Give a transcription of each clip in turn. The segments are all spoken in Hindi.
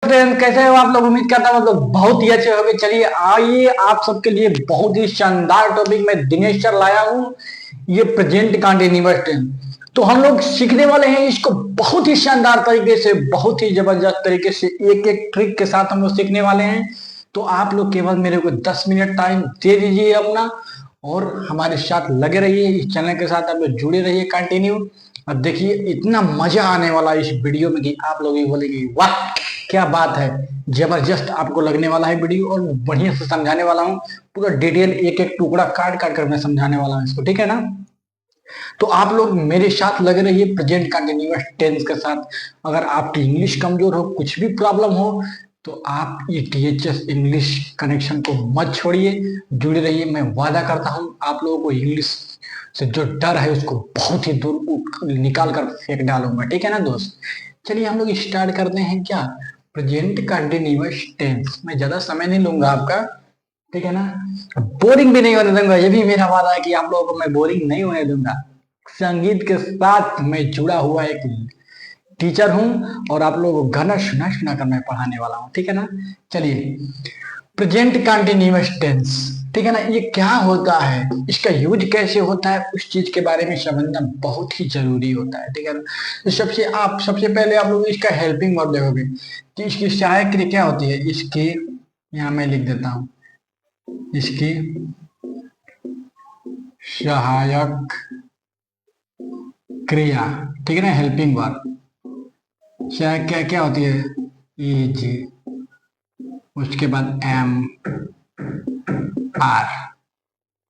फ्रेंड, कैसे हो आप लोग? उम्मीद करता हूँ आप लोग बहुत ही अच्छे होंगे। चलिए आइए, आप सबके लिए बहुत ही शानदार टॉपिक में दिनेश सर लाया हूँ। ये प्रेजेंट कंटिन्यूअस टेंस तो हम लोग सीखने वाले हैं इसको बहुत ही शानदार तरीके से, बहुत ही जबरदस्त तरीके से, एक एक ट्रिक के साथ हम लोग सीखने वाले हैं। तो आप लोग केवल मेरे को 10 मिनट टाइम दे दीजिए अपना, और हमारे साथ लगे रहिए, इस चैनल के साथ आप लोग जुड़े रहिए कंटिन्यू। अब देखिए इतना मजा आने वाला है इस वीडियो में कि आप लोग भी बोलेंगे वाह क्या बात है। जबरदस्त आपको लगने वाला है वीडियो, और बढ़िया से समझाने वाला हूँ। पूरा डिटेल एक एक टुकड़ा काट काट कर मैं समझाने वाला हूँ इसको, ठीक है ना? तो आप लोग मेरे साथ लगे रहिए प्रेजेंट कंटिन्यूअस टेंस के साथ। अगर आपकी इंग्लिश कमजोर हो, कुछ भी प्रॉब्लम हो, तो आप ये टीएचएस इंग्लिश कनेक्शन को मत छोड़िए, जुड़े रहिए। मैं वादा करता हूँ आप लोगों को इंग्लिश से जो डर है उसको बहुत ही दूर निकाल कर फेंक डालूंगा, ठीक है ना दोस्त? चलिए हम लोग स्टार्ट करते हैं क्या? Present continuous tense. मैं ज्यादा समय नहीं लूंगा आपका, ठीक है ना? बोरिंग भी नहीं होने दूंगा, ये भी मेरा वादा है कि आप लोगों को मैं बोरिंग नहीं होने दूंगा। संगीत के साथ मैं जुड़ा हुआ एक टीचर हूं, और आप लोगों को गाना सुना सुना कर मैं पढ़ाने वाला हूं, ठीक है ना? चलिए, प्रेजेंट कंटिन्यूअस टेंस, ठीक है ना? ये क्या होता है, इसका यूज कैसे होता है, उस चीज के बारे में समझना बहुत ही जरूरी होता है, ठीक है ना? तो सबसे पहले आप लोग इसका हेल्पिंग वर्ब देखोगे कि इसकी सहायक क्रिया क्या होती है। इसके, यहाँ मैं लिख देता हूं, इसकी सहायक क्रिया, ठीक है ना? हेल्पिंग वर्ब सहायक क्या क्या होती है? इज, उसके बाद एम, आर।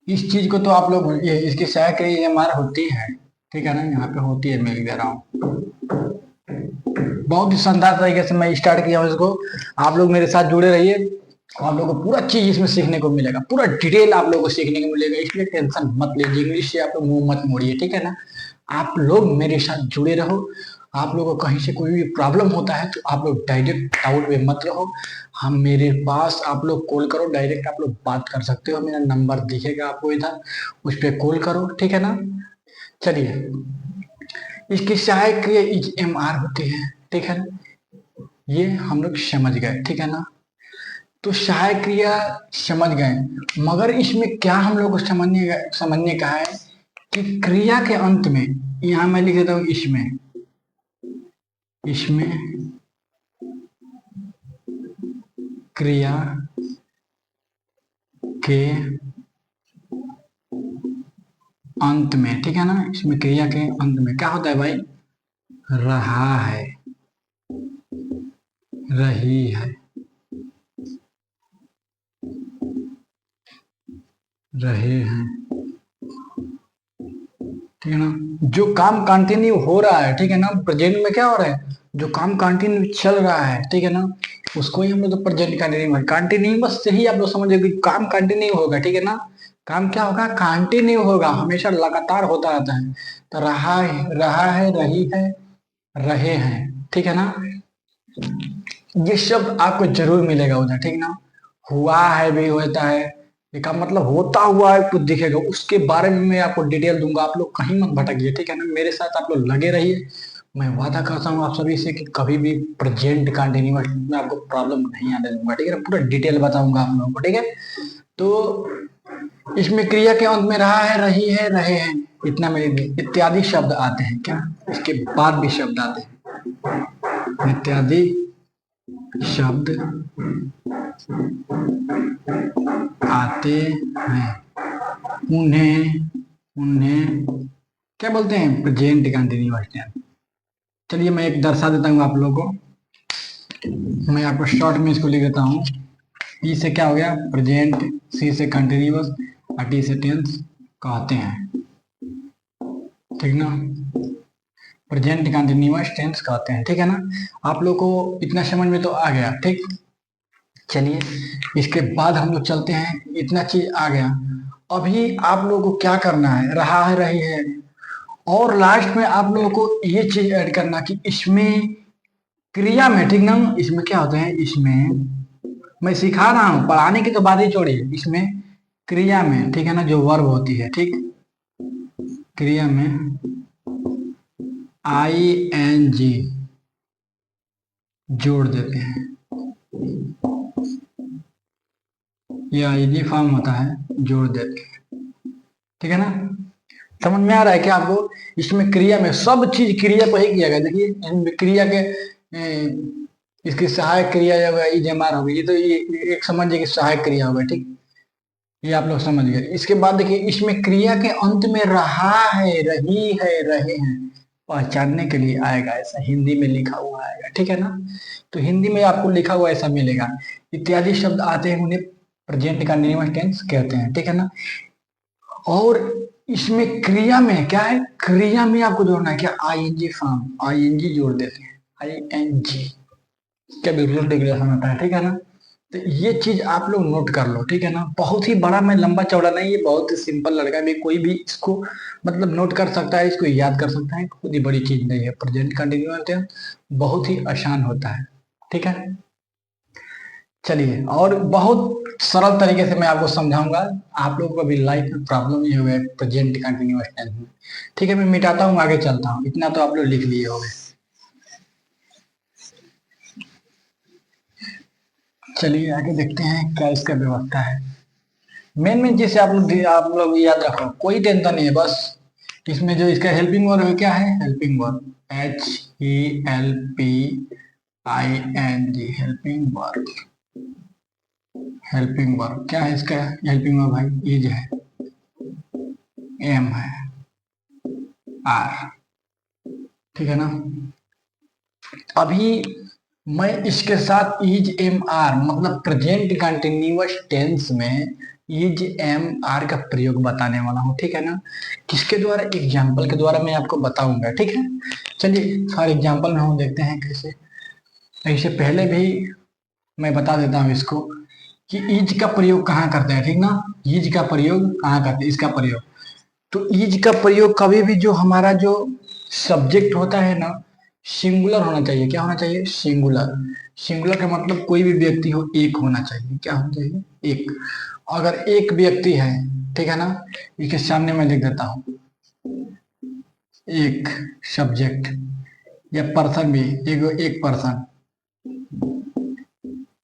इस चीज को तो आप लोग, ये इसकी सहायक क्रिया एम आर होती है, ठीक है ना? यहाँ पे होती है, मैं लिख दे रहा हूँ। बहुत ही शानदार तरीके से मैं स्टार्ट किया हूँ इसको। आप लोग मेरे साथ जुड़े रहिए, आप लोगों को पूरा चीज इसमें सीखने को मिलेगा, पूरा डिटेल आप लोगों को सीखने को मिलेगा, इसलिए टेंशन मत लीजिए। इंग्लिश से आप लोग मुंह मत मोड़िए, ठीक है ना? आप लोग मेरे साथ जुड़े रहो। आप लोगों को कहीं से कोई भी प्रॉब्लम होता है तो आप लोग डायरेक्ट डाउट में मत रहो, हम मेरे पास आप लोग कॉल करो, डायरेक्ट आप लोग बात कर सकते हो। मेरा नंबर दिखेगा आपको इधर, उस पर कॉल करो, ठीक है ना? चलिए, इसकी सहायक क्रिया इज एम आर होती है, ठीक है ना? ये हम लोग समझ गए, ठीक है ना? तो सहायक क्रिया समझ गए, मगर इसमें क्या हम लोग को समझने का है कि क्रिया के अंत में, यहां मैं लिख देता हूं इसमें, इसमें क्रिया के अंत में, ठीक है ना? इसमें क्रिया के अंत में क्या होता है भाई? रहा है, रही है, रहे हैं, ठीक है ना? जो काम कंटिन्यू हो रहा है, ठीक है ना? प्रेजेंट में क्या हो रहा है? जो काम कंटिन्यू चल रहा है, ठीक है ना? उसको ही हम लोग तो प्रेजेंट कंटिन्यू, कंटिन्यूअस से ही आप लोग समझो कि काम कंटिन्यू होगा, ठीक है ना? काम क्या होगा? कंटिन्यू होगा, हमेशा लगातार होता रहता है। तो रहा है, रही है, रहे हैं, ठीक है ना? ये शब्द आपको जरूर मिलेगा उधर, ठीक ना? हुआ है भी होता है, इसका मतलब होता हुआ है कुछ दिखेगा, उसके बारे में मैं आपको डिटेल दूंगा। आप लोग कहीं मत भटकिए, ठीक है ना? मेरे साथ आप लोग लगे रहिए। मैं वादा करता हूँ आप सभी से कि कभी भी प्रेजेंट कंटिन्यूअस में आपको प्रॉब्लम नहीं आने दूंगा, ठीक है ना? पूरा डिटेल बताऊंगा आप लोगों को, ठीक है? तो इसमें क्रिया के अंत में रहा है, रही है, रहे हैं, इतना मेरे लिए इत्यादि शब्द आते हैं क्या? इसके बाद भी शब्द आते हैं, इत्यादि शब्द आते हैं। उन्हें उन्हें क्या बोलते हैं? Present continuous tense. चलिए मैं एक दर्शा देता हूँ आप लोगों को, मैं आपको शॉर्ट में इसको लिख देता हूँ। ई से क्या हो गया? प्रेजेंट, सी से कंटिन्यूअस, और टी से टेंस कहते हैं, ठीक ना? प्रेजेंट कंटिन्यूअस टेंस कहते हैं, ठीक है ना? आप लोग को इतना समझ में तो आ गया, ठीक? चलिए, इसके बाद हम लोग चलते हैं, इतना चीज आ गया। अभी आप लोगों को क्या करना है? रहा है, रही है, और लास्ट में आप लोगों को ये चीज ऐड करना कि इसमें क्रिया में, ठीक ना? इसमें क्या होता है? इसमें मैं सिखा रहा हूं, पढ़ाने की तो बात ही छोड़िए। इसमें क्रिया में, ठीक है ना, जो वर्ब होती है, ठीक, क्रिया में आई एन जी जोड़ देते हैं। ये आईजी फॉर्म होता है, जोड़ देते हैं, ठीक है ना। समझ में आ रहा है क्या आपको? इसमें क्रिया में सब चीज क्रिया पर ही किया गया। देखिए इन क्रिया के इसकी सहायक क्रिया जो है इजेमार हो गई, ये तो ये एक समझिए कि सहायक क्रिया हो गई, ठीक। ये आप लोग समझ गए। इसके बाद देखिए इसमें क्रिया के अंत में रहा है, रही है, रहे हैं पहचानने के लिए आएगा, ऐसा हिंदी में लिखा हुआ आएगा, ठीक है ना। तो हिंदी में आपको लिखा हुआ ऐसा मिलेगा। इत्यादि शब्द आते हैं, उन्हें प्रेजेंट कंटीन्यूअस टेंस कहते हैं, ठीक है ना। और इसमें क्रिया में क्या है, क्रिया में आपको जोड़ना है क्या, आईएनजी फॉर्म, आईएनजी जोड़ देते हैं, आईएनजी क्या बिल्कुल डिक्लेरेशन होता है, ठीक है ना। तो ये चीज आप लोग नोट कर लो, ठीक है ना। बहुत ही बड़ा, मैं लंबा चौड़ा नहीं, ये बहुत ही सिंपल लड़का भी कोई भी इसको मतलब नोट कर सकता है, इसको याद कर सकता है, बहुत ही बड़ी चीज नहीं है। प्रेजेंट कंटिन्यूअस टेंस बहुत ही आसान होता है, ठीक है। चलिए और बहुत सरल तरीके से मैं आपको समझाऊंगा। आप लोगों को अभी लाइफ में प्रॉब्लम ही हो गया प्रेजेंट कंटिन्यूअस टेंस में, ठीक है। मैं मिटाता हूँ, आगे चलता हूँ, इतना तो आप लोग लिख लिए होंगे। चलिए आगे देखते हैं क्या इसका व्यवस्था है। मेन चीज से आप लोग याद रखो, कोई टेंशन नहीं है, बस इसमें जो इसका हेल्पिंग वर्ब है क्या है, helping verb, HELPING, helping verb. Helping verb क्या है इसका, हेल्पिंग वर्ब भाई इज है, एम है, आर, ठीक है ना। अभी मैं इसके साथ इज एम आर मतलब प्रेजेंट कंटिन्यूअस टेंस में इज एम आर का प्रयोग बताने वाला हूँ, ठीक है ना। किसके द्वारा, एग्जाम्पल के द्वारा मैं आपको बताऊंगा, ठीक है। चलिए फॉर एग्जाम्पल में हम देखते हैं कैसे। इससे पहले भी मैं बता देता हूँ इसको कि इज का प्रयोग कहाँ करते हैं, ठीक ना। इज का प्रयोग कहाँ करते हैं, इसका प्रयोग, तो इज का प्रयोग कभी भी जो हमारा जो सब्जेक्ट होता है ना, सिंगुलर होना चाहिए। क्या होना चाहिए, सिंगुलर। सिंगुलर का मतलब कोई भी व्यक्ति हो, एक होना चाहिए। क्या होना चाहिए, एक। अगर एक व्यक्ति है, ठीक है ना, इसके सामने मैं लिख देता हूं, एक सब्जेक्ट या पर्सन भी, एक पर्सन,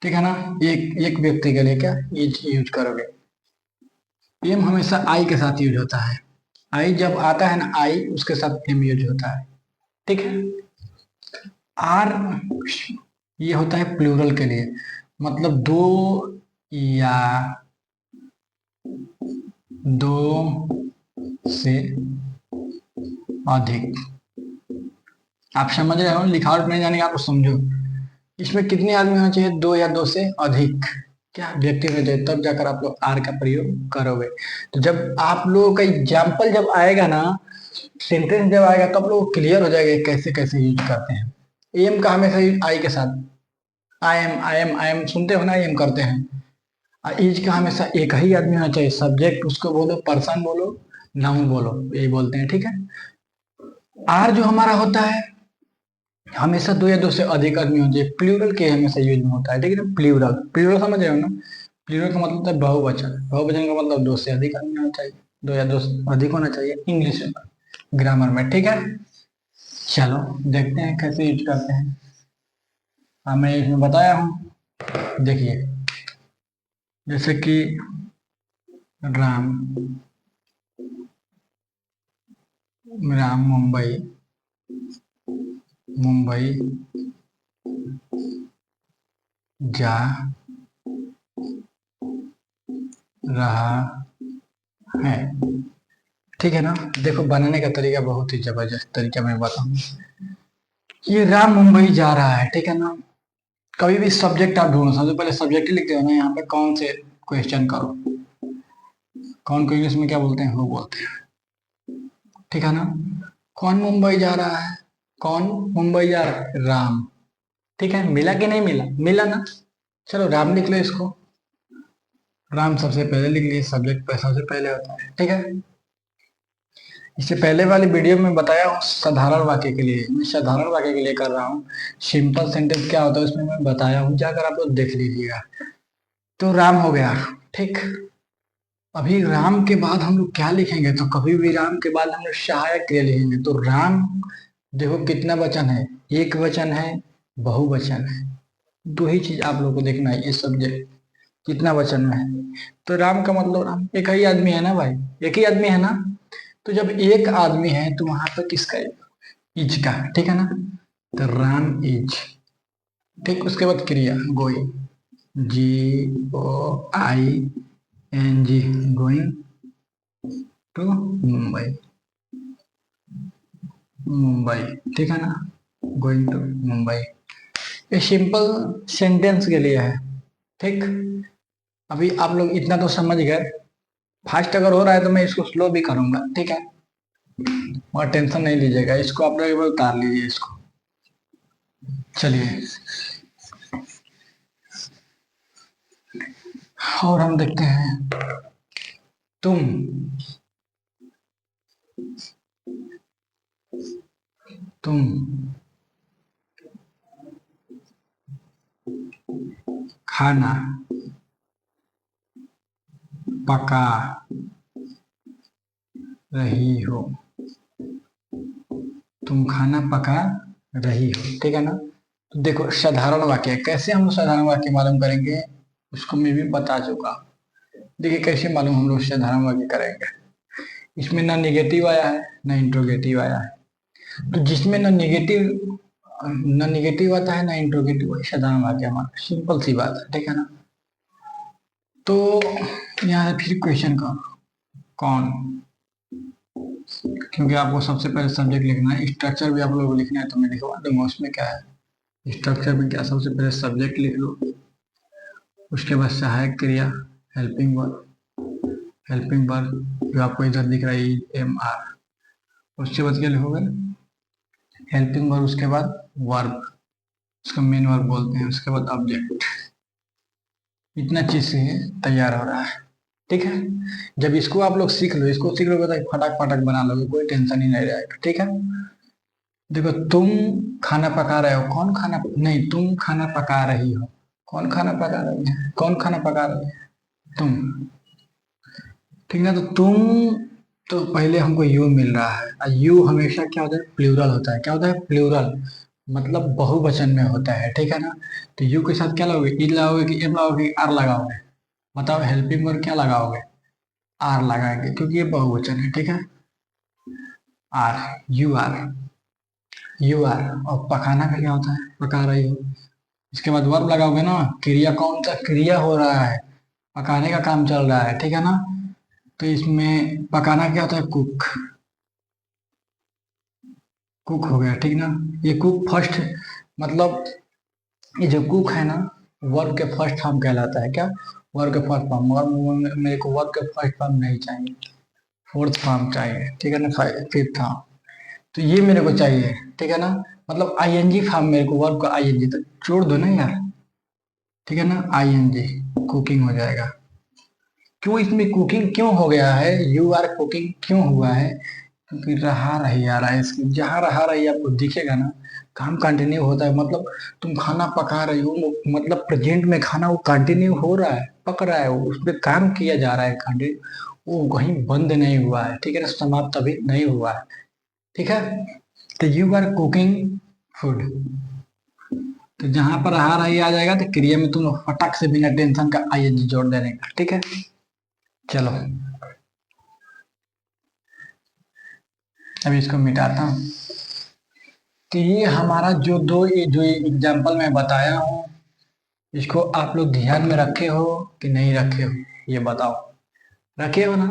ठीक है ना। एक एक व्यक्ति के लिए क्या इज यूज करोगे। एम हमेशा आई के साथ यूज होता है। आई जब आता है ना, आई उसके साथ एम यूज होता है, ठीक है। आर ये होता है प्लूरल के लिए, मतलब दो या दो से अधिक। आप समझ रहे हो, लिखावट नहीं जाने, आप समझो। इसमें कितने आदमी होना चाहिए, दो या दो से अधिक क्या व्यक्ति होना चाहिए, तब जाकर आप लोग आर का प्रयोग करोगे। तो जब आप लोगों का एग्जाम्पल जब आएगा ना, सेंटेंस जब आएगा, तब लोग क्लियर हो जाएगा कैसे कैसे यूज करते हैं। एम का हमेशा आई के साथ, आई एम सुनते हो ना, एम करते हैं। इज का हमेशा एक ही आदमी होना चाहिए, सब्जेक्ट उसको बोलो, पर्सन बोलो, नाउन बोलो, यही बोलते हैं, ठीक है। आर जो हमारा होता है हमेशा दो या दो से अधिक आदमी होना चाहिए, प्लूरल के हमेशा यूज में होता है, ठीक है ना। प्लूरल, प्लूरल समझ रहे हो ना। प्लूरल का मतलब होता है बहुवचन, बहुवचन का मतलब दो से अधिक आदमी होना चाहिए, दो या दो से अधिक होना चाहिए इंग्लिश ग्रामर में, ठीक है। चलो देखते हैं कैसे यूज करते हैं। हाँ मैं इसमें बताया हूँ, देखिए जैसे कि राम, राम मुंबई, मुंबई जा रहा है, ठीक है ना। देखो बनाने का तरीका बहुत ही जबरदस्त तरीका मैं बताऊं। ये राम मुंबई जा रहा है, ठीक है ना। कभी भी सब्जेक्ट आप ढूंढो, सबसे पहले सब्जेक्ट लिखते हो ना, यहाँ पे कौन से क्वेश्चन करो, कौन को इंग्लिश में क्या बोलते हैं, वो बोलते हैं, ठीक है ना। कौन मुंबई जा रहा है, कौन मुंबई जा रहा है, राम, ठीक है। मिला कि नहीं मिला, मिला ना। चलो राम लिख लो इसको, राम सबसे पहले लिख लिए, सब्जेक्ट पे सबसे पहले होता है, ठीक है। इससे पहले वाली वीडियो में बताया हूँ साधारण वाक्य के लिए, मैं साधारण वाक्य के लिए कर रहा हूँ। सिंपल सेंटेंस क्या होता है उसमें मैं बताया हूँ, जाकर आप लोग देख लीजिएगा। तो राम हो गया, ठीक। अभी राम के बाद हम लोग क्या लिखेंगे, तो कभी भी राम के बाद हम लोग सहायक क्रिया लिखेंगे। तो राम देखो कितना वचन है, एक वचन है, बहुवचन है। दो ही चीज आप लोगों को देखना है, ये सब्जेक्ट कितना वचन में है। तो राम का मतलब राम एक ही आदमी है ना भाई, एक ही आदमी है ना। तो जब एक आदमी है तो वहां पर किसका, इज का, ठीक है ना। तो राम इज, ठीक। उसके बाद क्रिया going, GOING, going to Mumbai, Mumbai, ठीक है ना। गोइंग टू मुंबई, ये सिंपल सेंटेंस के लिए है, ठीक। अभी आप लोग इतना तो समझ गए। फास्ट अगर हो रहा है तो मैं इसको स्लो भी करूंगा, ठीक है। और टेंशन नहीं लीजिएगा, इसको आप लोग एक बार उतार लीजिए इसको। चलिए और हम देखते हैं। तुम, तुम खाना पका रही हो, तुम खाना पका रही हो, ठीक है ना। तो देखो साधारण वाक्य, कैसे हम साधारण वाक्य मालूम करेंगे उसको मैं भी बता चुका। देखिए कैसे मालूम हम लोग साधारण वाक्य करेंगे। इसमें ना निगेटिव आया है ना इंट्रोगेटिव आया है। तो जिसमें ना निगेटिव आता है ना इंट्रोगेटिव, वही साधारण वाक्य हमारा, सिंपल सी बात है, ठीक है ना। तो यहाँ फिर क्वेश्चन का कौन, क्योंकि आपको सबसे पहले सब्जेक्ट लिखना है, स्ट्रक्चर भी आप लोगों को लिखना है तो मैं लिखवा दूंगा उसमें क्या है। स्ट्रक्चर में क्या, सबसे पहले सब्जेक्ट लिख लो, उसके बाद सहायक क्रिया, हेल्पिंग वर्ब, हेल्पिंग वर्ब जो आपको इधर दिख रहा है EMR। उसके बाद क्या लिखोगे, हेल्पिंग वर्ब, उसके बाद वर्ब, उसका मेन वर्ब बोलते हैं, उसके बाद ऑब्जेक्ट। इतना चीज से तैयार हो रहा है, ठीक है। जब इसको आप लोग सीख लो, इसको सीख लोगे तो फटाक फटाक बना लोगे, कोई टेंशन ही नहीं रहेगा, ठीक है। देखो तुम खाना पका रहे हो, कौन खाना, नहीं तुम खाना पका रही हो, कौन खाना पका रही है, कौन खाना पका रही है, तुम, ठीक ना। तो तुम, तो पहले हमको यू मिल रहा है, और यू हमेशा क्या होता है, प्लूरल होता है। क्या होता है, प्लूरल, मतलब बहुवचन में होता है, ठीक है ना। तो यू के साथ क्या लगाओगे, इज लगाओगे कि एम लगाओगे कि आर लगाओगे, बताओ। हेल्पिंग वर्ब क्या लगाओगे, आर लगाएंगे क्योंकि ये बहुवचन है, ठीक है। Are, UR, UR। और पकाना का क्या होता है, पका रही हो। इसके बाद वर्ब लगाओगे ना, क्रिया, कौन सा क्रिया हो रहा है, पकाने का काम चल रहा है, ठीक है ना। तो इसमें पकाना क्या होता है, कुक, कुक हो गया, ठीक ना। ये कुक फर्स्ट, मतलब ये जो कुक है ना, वर्ब के फर्स्ट फॉर्म कहलाता है। क्या, वर्ब के फर्स्ट फॉर्म, और मेरे को वर्ब के फर्स्ट फॉर्म नहीं चाहिए, फोर्थ फॉर्म चाहिए, ठीक है ना, फिफ्थ फॉर्म। तो ये मेरे को चाहिए, ठीक है ना। मतलब ING फॉर्म मेरे को, वर्ब का ING तो जोड़ दो ना यार, ठीक है ना। ING, कुकिंग हो जाएगा। क्यों इसमें कुकिंग क्यों हो गया है, UR कुकिंग क्यों हुआ है, क्योंकि रहा रही आ रहा है इसकी, जहाँ रहा रही आपको दिखेगा ना, काम कंटिन्यू होता है। मतलब तुम खाना पका रही हो, मतलब प्रेजेंट में खाना वो कंटिन्यू हो रहा है, पक रहा है, उस पर काम किया जा रहा है कंटिन्यू, वो कहीं बंद नहीं हुआ है, ठीक है ना, समाप्त अभी नहीं हुआ है, ठीक है। तो यू आर कुकिंग फूड, तो जहां पर रहा रही आ जाएगा तो क्रिया में तुम फटक से बिना टेंशन का ING जोड़ देने का, ठीक है। चलो अभी इसको मिटाता हूँ। तो ये हमारा जो एग्जाम्पल मैं बताया हूँ, इसको आप लोग ध्यान में रखे हो कि नहीं रखे हो, ये बताओ। रखे हो ना।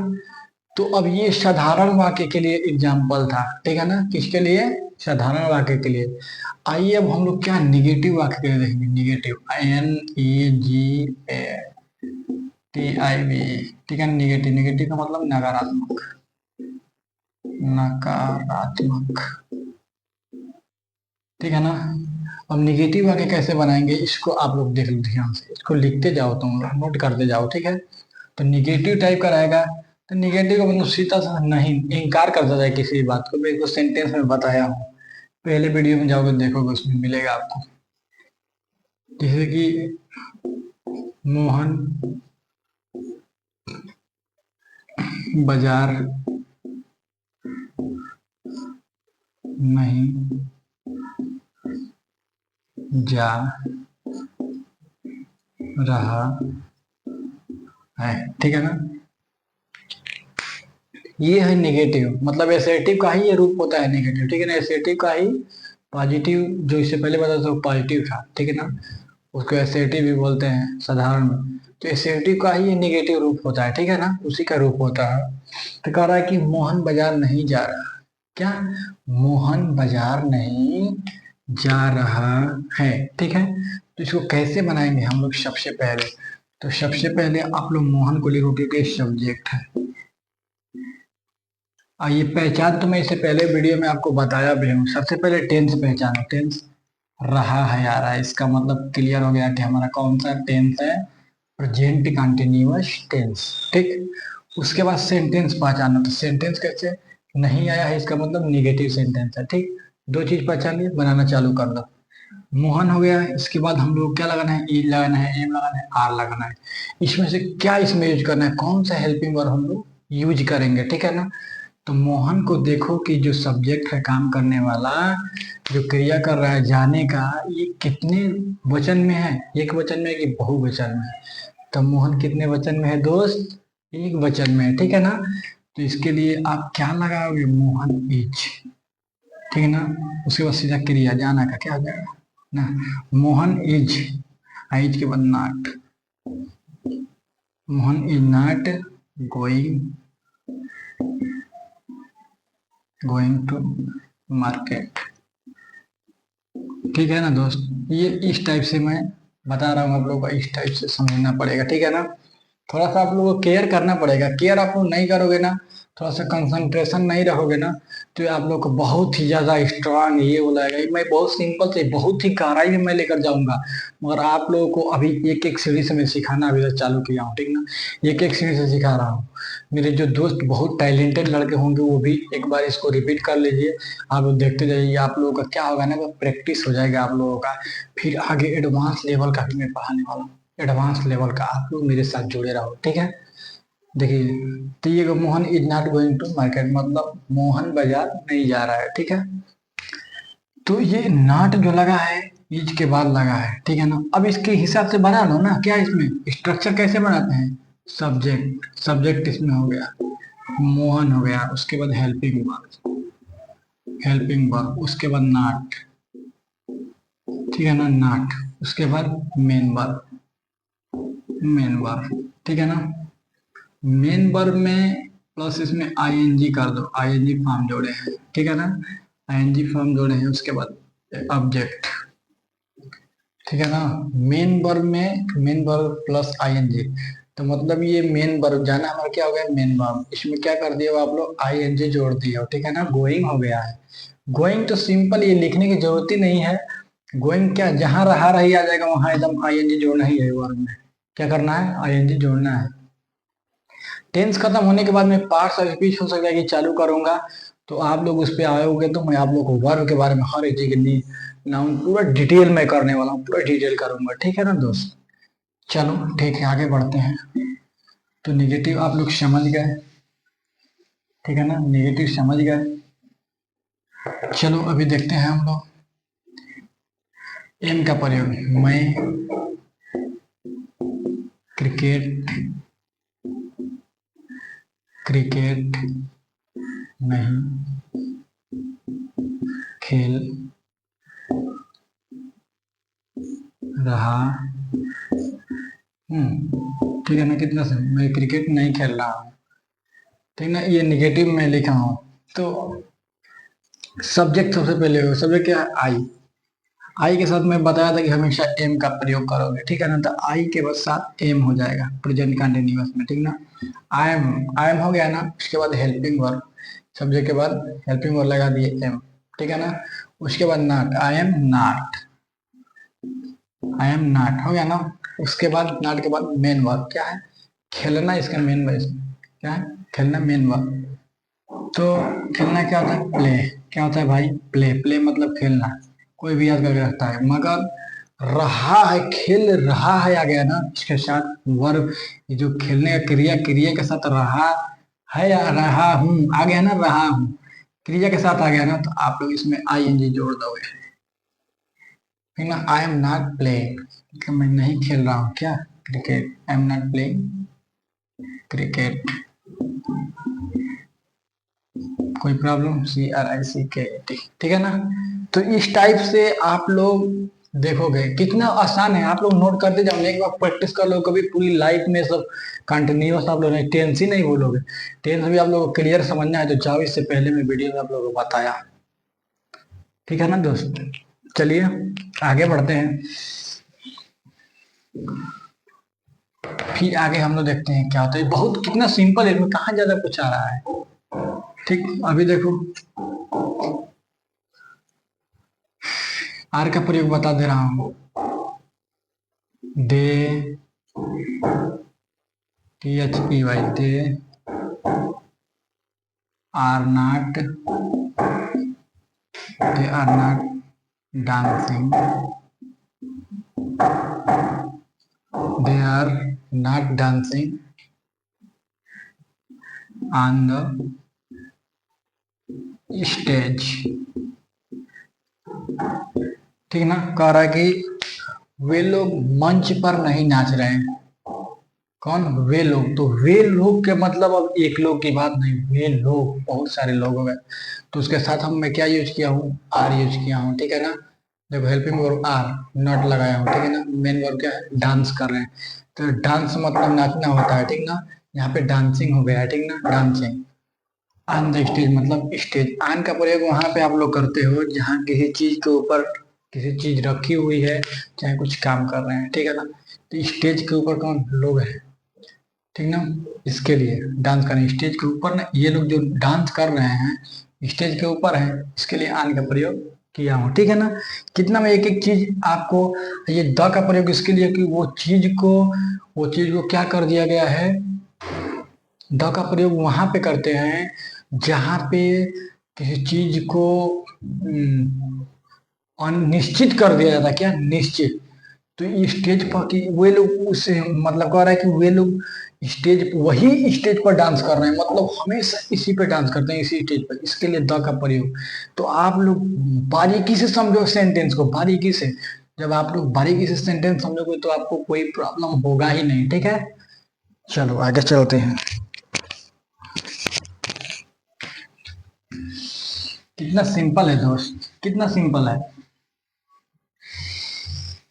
तो अब ये साधारण वाक्य के लिए एग्जाम्पल था, ठीक है ना, किसके लिए, साधारण वाक्य के लिए। आइए अब हम लोग क्या निगेटिव वाक्य के लिए देखेंगे। निगेटिव, NEGATIV, ठीक है। निगेटिव, निगेटिव का मतलब नकारात्मक, नकारात्मक, ठीक है ना। अब निगेटिव वाक्य कैसे बनाएंगे, इसको आप लोग देख लो ध्यान से, इसको लिखते जाओ, तुम लोग नोट करते जाओ, ठीक है। तो निगेटिव टाइप का रहेगा। तो निगेटिव का मतलब सीधा सा नहीं, इनकार कर देता है किसी भी बात को। मैं इसको सेंटेंस में बताया हूँ, पहले वीडियो में जाओगे देखोगे, उसमें मिलेगा आपको। जैसे कि मोहन बाजार नहीं जा रहा है, ठीक है ना। ये है नेगेटिव, मतलब एसेटिव का ही ये रूप होता है नेगेटिव, ठीक है ना। एसेटिव का ही पॉजिटिव, जो इससे पहले बताया था वो पॉजिटिव था, ठीक है ना। उसको एसेटिव भी बोलते हैं साधारण में। तो एसेटिव का ही ये नेगेटिव रूप होता है, ठीक है ना, उसी का रूप होता है। तो कह रहा है कि मोहन बाजार नहीं जा रहा। क्या? मोहन बाजार नहीं जा रहा है, ठीक है। तो इसको कैसे बनाएंगे हम लोग? सबसे पहले तो सबसे पहले आप लोग मोहन को लिखोगे कि सब्जेक्ट है। और ये पहचान तो मैं इससे पहले वीडियो में आपको बताया भी हूँ। सबसे पहले टेंस पहचानो। टेंस रहा है आ रहा है, इसका मतलब क्लियर हो गया कि हमारा कौन सा टेंस है? प्रेजेंट कंटिन्यूअस टेंस, ठीक। उसके बाद सेंटेंस पहचानो। तो सेंटेंस कैसे? नहीं आया है, इसका मतलब निगेटिव सेंटेंस है, ठीक। दो चीज पहचान लिए, बनाना चालू कर दो। मोहन हो गया है, इसके बाद हम लोग क्या लगाना है? ई लगाना है, एम लगाना है, आर लगाना है। इसमें से क्या इसमें यूज करना है? कौन सा हेल्पिंग वर्ब हम लोग यूज करेंगे, ठीक है ना। तो मोहन को देखो कि जो सब्जेक्ट है काम करने वाला, जो क्रिया कर रहा है जाने का, ये कितने वचन में है? एक वचन में है कि बहुवचन में है? तो मोहन कितने वचन में है दोस्त? एक वचन में है, ठीक है ना। तो इसके लिए आप क्या लगाओगे? मोहन इज, ठीक है ना। उसके बाद सीधा क्रिया जाना का क्या हो जाएगा ना, मोहन इज। इज के बाद not, Mohan is not going going to market, ठीक है ना दोस्त। ये इस टाइप से मैं बता रहा हूँ आप लोगों को, इस टाइप से समझना पड़ेगा, ठीक है ना। थोड़ा सा आप लोगों को केयर करना पड़ेगा। केयर आप लोग नहीं करोगे ना, थोड़ा सा कंसंट्रेशन नहीं रखोगे ना, तो ये आप लोग को बहुत ही ज्यादा स्ट्रांग ये हो जाएगा। मैं बहुत सिंपल से बहुत ही गहराई में मैं लेकर जाऊंगा, मगर आप लोगों को अभी एक एक सीढ़ी से मैं सिखाना अभी तक चालू किया हूँ, ठीक ना। एक एक सीढ़ी से सिखा रहा हूँ। मेरे जो दोस्त बहुत टैलेंटेड लड़के होंगे वो भी एक बार इसको रिपीट कर लीजिए। आप लोग देखते जाइए, आप लोगों का क्या होगा ना, प्रैक्टिस हो जाएगा आप लोगों का। फिर आगे एडवांस लेवल का भी मैं पढ़ाने वाला हूँ। एडवांस लेवल का आप लोग मेरे साथ जुड़े रहो, ठीक है। देखिए, तो ये Mohan is not going to market, मतलब मोहन बाजार नहीं जा रहा है, ठीक है। तो ये नॉट जो लगा है इज के बाद लगा है, ठीक है ना। अब इसके हिसाब से बना लो ना। क्या इसमें स्ट्रक्चर कैसे बनाते हैं? सब्जेक्ट, सब्जेक्ट इसमें हो गया, मोहन हो गया, उसके बाद हेल्पिंग वर्ब, हेल्पिंग वर्ब, उसके बाद नॉट, ठीक है ना, नॉट, उसके बाद मेन वर्ब, मेन वर्ब, ठीक है ना। मेन वर्ब में प्लस इसमें आईएनजी कर दो, आईएनजी फॉर्म जोड़े हैं, ठीक है ना। आईएनजी फॉर्म जोड़े हैं, उसके बाद ऑब्जेक्ट, ठीक है ना। मेन वर्ब में मेन वर्ब प्लस आईएनजी, तो मतलब ये मेन वर्ब जाना हमारा क्या हो गया? Main verb. इसमें क्या कर दिया आप लोग? आईएनजी जोड़ दिया, ठीक है ना। गोइंग हो गया है। गोइंग तो सिंपल, ये लिखने की जरूरत ही नहीं है। गोइंग क्या, जहां रहा रही आ जाएगा वहां एकदम आईएनजी जोड़ना ही है वर्ब में। क्या करना है? आईएनजी जोड़ना है। टेंस खत्म होने के बाद में पार्ट्स ऑफ स्पीच हो सकता है कि चालू करूंगा, तो आप लोग उस पर आओगे तो मैं आप लोग को वर्ब के बारे में हर एक चीज नाउन पूरा डिटेल में करने वाला हूँ, पूरा डिटेल करूंगा, ठीक है ना दोस्त। चलो ठीक है, आगे बढ़ते हैं। तो निगेटिव आप लोग समझ गए, ठीक है ना, निगेटिव समझ गए। चलो अभी देखते हैं हम लोग एम का प्रयोग। मैं क्रिकेट क्रिकेट नहीं खेल रहा ठीक है ना। कितना से मैं क्रिकेट नहीं खेल रहा हूँ, ठीक ना। ये निगेटिव में लिखा हूँ। तो सब्जेक्ट सबसे पहले हो, सब्जेक्ट क्या है? आई। आई के साथ मैं बताया था कि हमेशा एम का प्रयोग करोगे, ठीक है ना। तो आई के बाद साथ एम हो जाएगा प्रेजेंट कंटिन्यूअस में, ठीक ना। आई एम हो गया ना। उसके बाद हेल्पिंग वर्ब, सब्जेक्ट के बाद हेल्पिंग वर्ब लगा दिए एम, ठीक है ना। उसके बाद not, I am not, I am not हो गया ना। उसके बाद नॉट के बाद मेन वर्ब क्या है? खेलना। इसका मेन वर्ब क्या है? खेलना, मेन वर्ब। तो खेलना क्या होता है? प्ले। क्या होता है भाई? प्ले। प्ले मतलब खेलना, कोई भी याद करके रखता है। मगर रहा है, खेल रहा है आ गया ना इसके साथ वर्ब, ये जो खेलने का क्रिया, क्रिया के साथ रहा है या रहा हूं आ गया ना, रहा हूं क्रिया के साथ आ गया ना, तो आप लोग इसमें आई एन जी जोड़ दोगे, ठीक ना। आई एम नॉट प्लेइंग मतलब मैं नहीं खेल रहा हूँ क्या cricket, I am not playing cricket. कोई प्रॉब्लम, CRICK, ठीक है ना। तो इस टाइप से आप लोग देखोगे कितना आसान है, आप लोग नोट करते जाओ, एक बार प्रैक्टिस कर लो, कभी पूरी लाइफ में सब कंटिन्यूस आप लोग नहीं, टेंस ही नहीं बोलोगे। टेंस भी आप लोग को क्लियर समझना है तो जाओ, इससे पहले मैं वीडियो में आप लोगों को बताया, ठीक है ना दोस्त। चलिए आगे बढ़ते हैं, फिर आगे हम लोग देखते हैं क्या होता है। बहुत कितना सिंपल है, इसमें कहाँ ज्यादा कुछ आ रहा है। ठीक, अभी देखो आर का प्रयोग बता दे रहा हूँ। They, THEY, they are not, they are not dancing, they are not dancing on the stage. ठीक ना, कह रहा है कि वे लोग मंच पर नहीं नाच रहे हैं। कौन? वे लोग। तो वे लोग के मतलब अब एक लोग की बात नहीं, वे लोग बहुत सारे लोग हो गए। तो उसके साथ हम मैं क्या यूज किया हूँ, आर यूज किया हूँ, ठीक है ना। देखो हेल्पिंग वर्ब आर, नॉट लगाया हूँ, ठीक है ना। मेन वर्ब क्या है, डांस कर रहे हैं। तो डांस मतलब नाचना होता है, ठीक ना। यहाँ पे डांसिंग हो गया है, ठीक ना, डांसिंग। ऑन द स्टेज मतलब स्टेज। ऑन का प्रयोग वहां पे आप लोग करते हो जहाँ किसी चीज के ऊपर किसी चीज रखी हुई है, चाहे कुछ काम कर रहे हैं, ठीक है ना। तो स्टेज के ऊपर कौन? लोग हैं, ठीक ना। इसके लिए डांस करें स्टेज के ऊपर ना, ये लोग जो डांस कर रहे हैं स्टेज के ऊपर है, इसके लिए आन का प्रयोग किया हूँ, ठीक है ना। कितना में एक एक चीज आपको, ये द का प्रयोग इसके लिए कि वो चीज को क्या कर दिया गया है। द का प्रयोग वहां पे करते हैं जहां पे किसी चीज को अनिश्चित कर दिया जाता है, क्या निश्चित। तो स्टेज पर कि वे लोग उसे मतलब कह रहा है कि वे लोग स्टेज, वही स्टेज पर डांस कर रहे हैं, मतलब हमेशा इसी पे डांस करते हैं, इसी स्टेज पर, इसके लिए द का प्रयोग। तो आप लोग बारीकी से समझो सेंटेंस को, बारीकी से। जब आप लोग बारीकी से सेंटेंस समझोगे तो आपको कोई प्रॉब्लम होगा ही नहीं, ठीक है। चलो आगे चलते हैं। कितना सिंपल है दोस्त, कितना सिंपल है।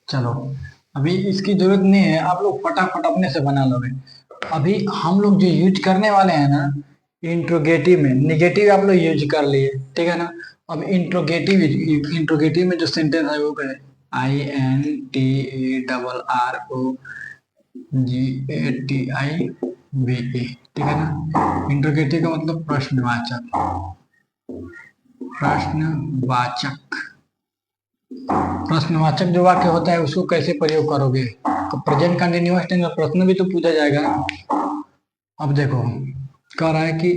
चलो अभी इसकी जरूरत नहीं है, आप लोग फटाफट अपने से बना लोगे। अभी हम लोग जो यूज करने वाले हैं ना, इंट्रोगेटिव में, निगेटिव आप लोग यूज कर लिए, ठीक है ना। अब इंट्रोगेटिव, इंट्रोगेटिव में जो सेंटेंस है वो है INTERROGATIVE, ठीक है ना। इंट्रोगेटिव का मतलब प्रश्नवाचक, प्रश्नवाचक। प्रश्नवाचक जो वाक्य होता है उसको कैसे प्रयोग करोगे, तो प्रेजेंट कंटिन्यूअस टेंस में प्रश्न भी तो पूछा जाएगा ना। अब देखो कह रहा है कि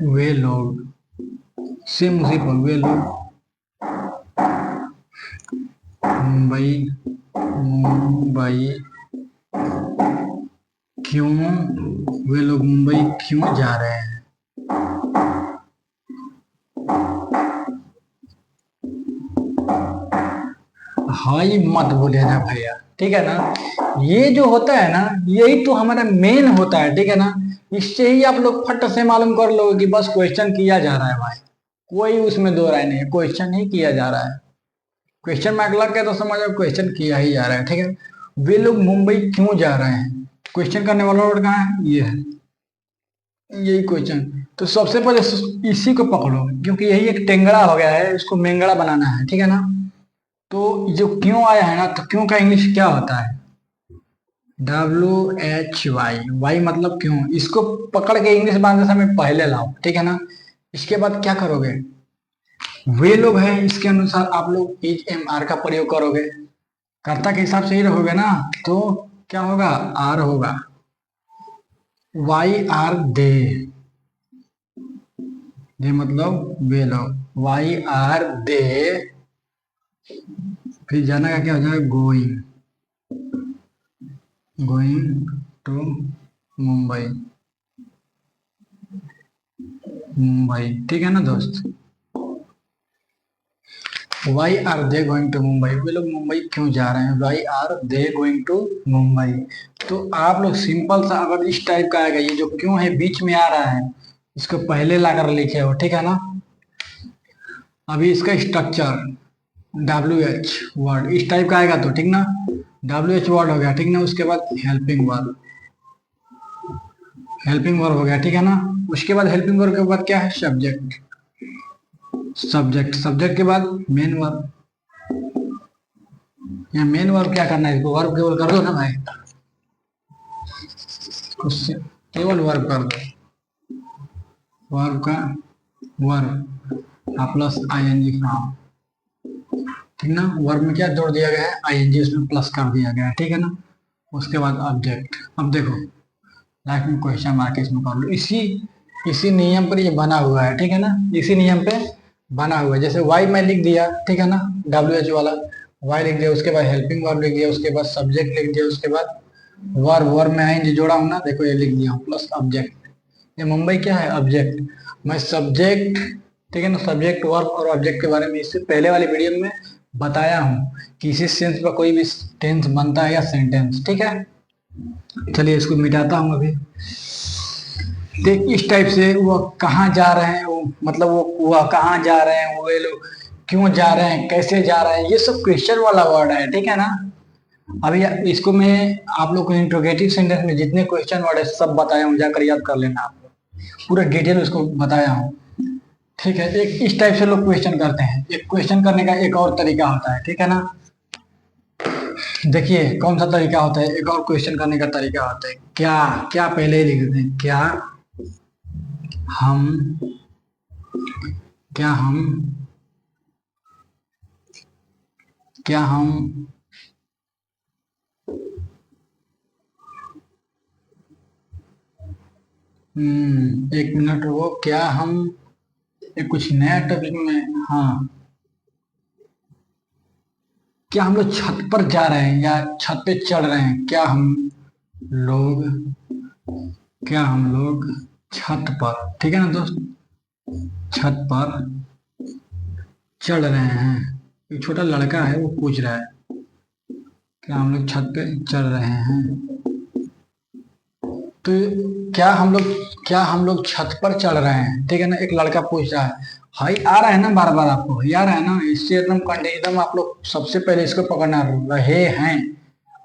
वे लोग, सेम उसी पर, वे लोग मुंबई, मुंबई क्यों, वे लोग मुंबई क्यों जा रहे हैं। हाई मत बोले ना भैया, ठीक है ना। ये जो होता है ना, यही तो हमारा मेन होता है, ठीक है ना। इससे ही आप लोग फट से मालूम कर लो कि बस क्वेश्चन किया जा रहा है भाई, कोई उसमें दो राय नहीं है, क्वेश्चन ही किया जा रहा है। क्वेश्चन मार्क लग गया तो समझो क्वेश्चन किया ही जा रहा है, ठीक है। वे लोग मुंबई क्यों जा रहे हैं, क्वेश्चन करने वाला वर्ड कहाँ है, ये है, यही क्वेश्चन। तो सबसे पहले इसी को पकड़ो, क्योंकि यही एक टेंगड़ा हो गया है, इसको मेंगड़ा बनाना है, ठीक है ना। तो जो क्यों आया है ना, तो क्यों का इंग्लिश क्या होता है, WHY, वाई मतलब क्यों। इसको पकड़ के इंग्लिश बनाते समय पहले लाओ, ठीक है ना। इसके बाद क्या करोगे, वे लोग हैं, इसके अनुसार आप लोग इज एम आर का प्रयोग करोगे, कर्ता के हिसाब से ही रहोगे ना। तो क्या होगा, आर होगा। वाई आर दे, दे मतलब वे लोग, वाई आर दे, फिर जाना का क्या हो जाएगा, going, going to Mumbai, Mumbai, ठीक है ना दोस्त। Why are they going to Mumbai, वे लोग मुंबई क्यों जा रहे हैं, why are they going to Mumbai. तो आप लोग सिंपल सा अगर इस टाइप का आएगा, ये जो क्यों है बीच में आ रहा है, इसको पहले लाकर लिखे हो, ठीक है ना। अभी इसका स्ट्रक्चर डब्ल्यू एच वर्ड इस टाइप का आएगा तो ठीक ना, डब्ल्यू एच वर्ड हो गया, ठीक ना। उसके बाद हेल्पिंग वर्ब, हेल्पिंग वर्ब हो गया, ठीक है ना। उसके बाद हेल्पिंग वर्ब के बाद क्या है, सब्जेक्ट, सब्जेक्ट, सब्जेक्ट के बाद मेन वर्ब। या मेन वर्ब क्या करना है, इसको वर्ब केवल कर दो ना भाई, केवल वर्ब कर दो, वर्ब का वर्ब प्लस आईएनजी फॉर्म, ठीक ना। वर्ब में क्या जोड़ दिया गया है, आईएनजी उसमें प्लस कर दिया गया है, ठीक है ना। उसके बाद ऑब्जेक्ट। अब देखो लाइफ में क्वेश्चन मार्क इसमें कर लो, इसी इसी नियम पर ये बना हुआ है, ठीक है ना। इसी नियम पे बना हुआ है। जैसे वाई मैं लिख दिया, ठीक है ना, डब्ल्यू एच वाला वाई लिख दिया, उसके बाद हेल्पिंग वर्ब लिख दिया, उसके बाद सब्जेक्ट लिख दिया, उसके बाद वर्ब, वर्ब में आएंगे जोड़ा हूं ना, देखो ये लिख दिया हूँ प्लस ऑब्जेक्ट। ये मुंबई क्या है, ऑब्जेक्ट। मैं सब्जेक्ट, ठीक है ना, सब्जेक्ट वर्ब और ऑब्जेक्ट के बारे में इससे पहले वाले वीडियो में बताया हूँ कि इसी सेंस पर कोई भी टेंस बनता है या सेंटेंस, ठीक है। चलिए इसको मिटाता हूँ अभी। देख इस टाइप से वो कहाँ जा रहे हैं, वो मतलब वो कहाँ जा रहे हैं, वो लोग क्यों जा रहे हैं, कैसे जा रहे हैं, ये सब क्वेश्चन वाला वर्ड है, ठीक है ना। अभी इसको मैं आप लोग को इंट्रोगेटिव सेंटेंस में जितने क्वेश्चन वर्ड है सब बताया हूँ, जाकर याद कर लेना आप लोग, पूरा डिटेल उसको बताया हूँ, ठीक है। एक इस टाइप से लोग क्वेश्चन करते हैं। एक क्वेश्चन करने का एक और तरीका होता है, ठीक है ना। देखिए कौन सा तरीका होता है, एक और क्वेश्चन करने का तरीका होता है, क्या, क्या पहले ही लिख देते हैं, हम क्या हम क्या हम एक मिनट वो क्या हम एक कुछ नया टॉपिक में, हाँ, क्या हम लोग छत पर जा रहे हैं या छत पे चढ़ रहे हैं, लोग क्या हम लोग छत पर, ठीक है ना दोस्त, छत पर चढ़ रहे हैं। एक छोटा लड़का है वो पूछ रहा है क्या हम लोग छत पे चढ़ रहे हैं। तो क्या हम लोग छत पर चढ़ रहे हैं, ठीक है ना। एक लड़का पूछ रहा है, हाई आ रहा है ना, बार बार आपको हाई आ रहा है ना, इससे एकदम कंटिन्यूम आप लोग सबसे पहले इसको पकड़ना, रहे हैं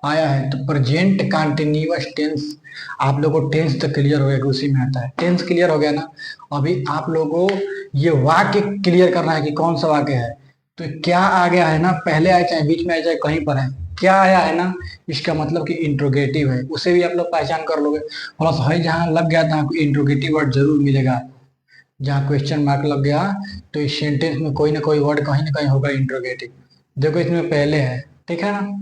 आया है, तो प्रेजेंट कंटिन्यूअस टेंस। आप लोगों को टेंस तो क्लियर हो गया, उसी में आता है, टेंस क्लियर हो गया ना। अभी आप लोगों को ये वाक्य क्लियर करना है कि कौन सा वाक्य है। तो क्या आ गया है ना, पहले आए चाहे बीच में आए चाहे कहीं पर है, क्या आया है ना, इसका मतलब कि इंट्रोगेटिव है, उसे भी आप लोग पहचान कर लोगे। प्लस है जहाँ लग गया था इंट्रोगेटिव वर्ड जरूर मिलेगा, जहाँ क्वेश्चन मार्क लग गया तो इस सेंटेंस में कोई ना कोई वर्ड कहीं ना कहीं होगा इंट्रोगेटिव। देखो इसमें पहले है, ठीक है ना।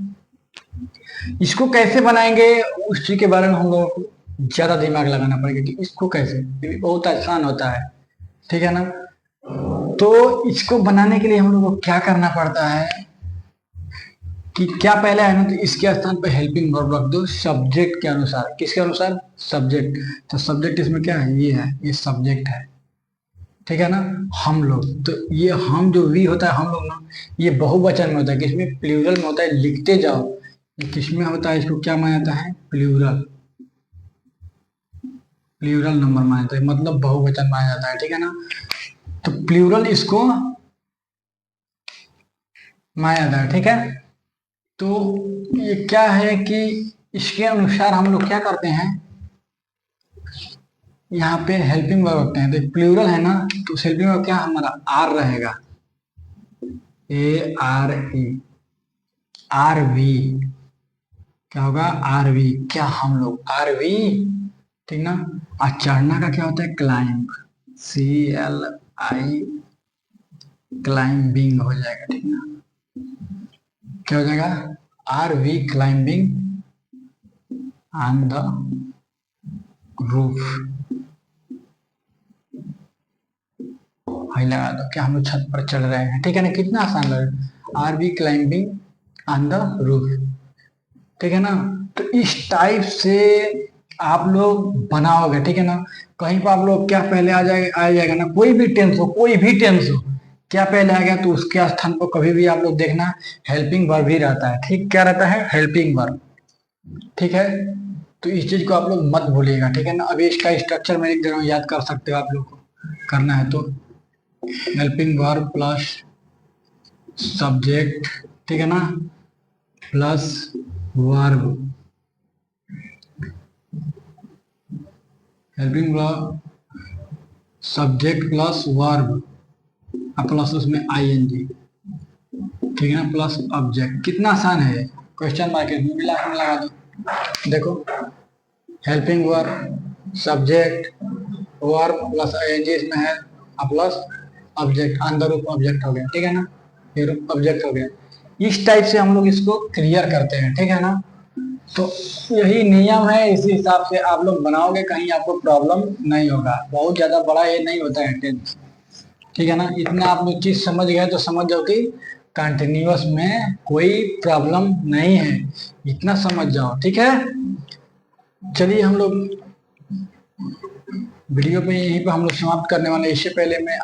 इसको कैसे बनाएंगे उस चीज के बारे में हम लोगों को ज्यादा दिमाग लगाना पड़ेगा कि इसको कैसे, ये भी बहुत आसान होता है, ठीक है ना। तो इसको बनाने के लिए हम लोग को क्या करना पड़ता है कि क्या पहले है ना, तो इसके स्थान पे हेल्पिंग वर्ब रख दो सब्जेक्ट के अनुसार। किसके अनुसार, सब्जेक्ट। तो सब्जेक्ट इसमें क्या है, ये सब्जेक्ट है, ठीक है ना। हम लोग, तो ये हम जो वी होता है हम लोग ना, ये बहुवचन में होता है, किसमें, प्लूरल में होता है, लिखते जाओ। ये किसमें होता है, इसको क्या माना जाता है, प्लूरल, प्लूरल नंबर माना जाता है, मतलब बहुवचन माना जाता है, ठीक है ना। तो प्लूरल इसको माना जाता है, ठीक है। तो ये क्या है कि इसके अनुसार हम लोग क्या करते हैं, यहाँ पे हेल्पिंग वर्ब रखते हैं। तो प्लूरल है ना, तो हेल्पिंग वर्ब क्या हमारा आर रहेगा, ARE, आर वी, क्या होगा, आर वी, क्या हम लोग, आर वी, ठीक ना। और चढ़ना का क्या होता है, क्लाइंब, CLI, क्लाइंबिंग हो जाएगा, ठीक ना। क्या हो जाएगा, are we climbing on the roof, हाई लगा दो, क्या हम लोग छत पर चढ़ रहे हैं, ठीक है ना। कितना आसान लग, are we climbing on the roof, ठीक है ना। तो इस टाइप से आप लोग बनाओगे, ठीक है ना। कहीं पर आप लोग क्या पहले आ जाएगा ना, कोई भी टेंस हो, कोई भी टेंस हो, क्या पहले आ गया तो उसके स्थान पर कभी भी आप लोग देखना हेल्पिंग वर्ब ही रहता है। ठीक, क्या रहता है? Helping verb. ठीक है, तो इस चीज को आप लोग मत भूलिएगा। ठीक है ना, अभी इसका स्ट्रक्चर मैं लिख दे रहा हूँ, याद कर सकते हो आप लोग को। करना है तो हेल्पिंग वर्ब प्लस सब्जेक्ट, ठीक है ना, plus verb, helping verb subject plus verb plus उसमें आईएनजी, ठीक है ना, प्लस ऑब्जेक्ट। कितना आसान है, क्वेश्चन मार्क में लगा दो। देखो, helping verb subject verb plus ING इसमें है, प्लस ऑब्जेक्ट, अंदर रूप ऑब्जेक्ट हो गया। ठीक है ना, फिर ऑब्जेक्ट हो गया। इस टाइप से हम लोग इसको क्लियर करते हैं। ठीक है ना, तो यही नियम है, इसी हिसाब से आप लोग बनाओगे, कहीं आपको प्रॉब्लम नहीं होगा। बहुत ज्यादा बड़ा ये नहीं होता है टेंस। ठीक है ना, इतना आप लोग चीज समझ गए तो समझ जाओ कि कंटिन्यूअस में कोई प्रॉब्लम नहीं है, इतना समझ जाओ। ठीक है, चलिए हम लोग वीडियो पे यहीं पे हम लोग समाप्त करने वाले हैं। इससे पहले मैं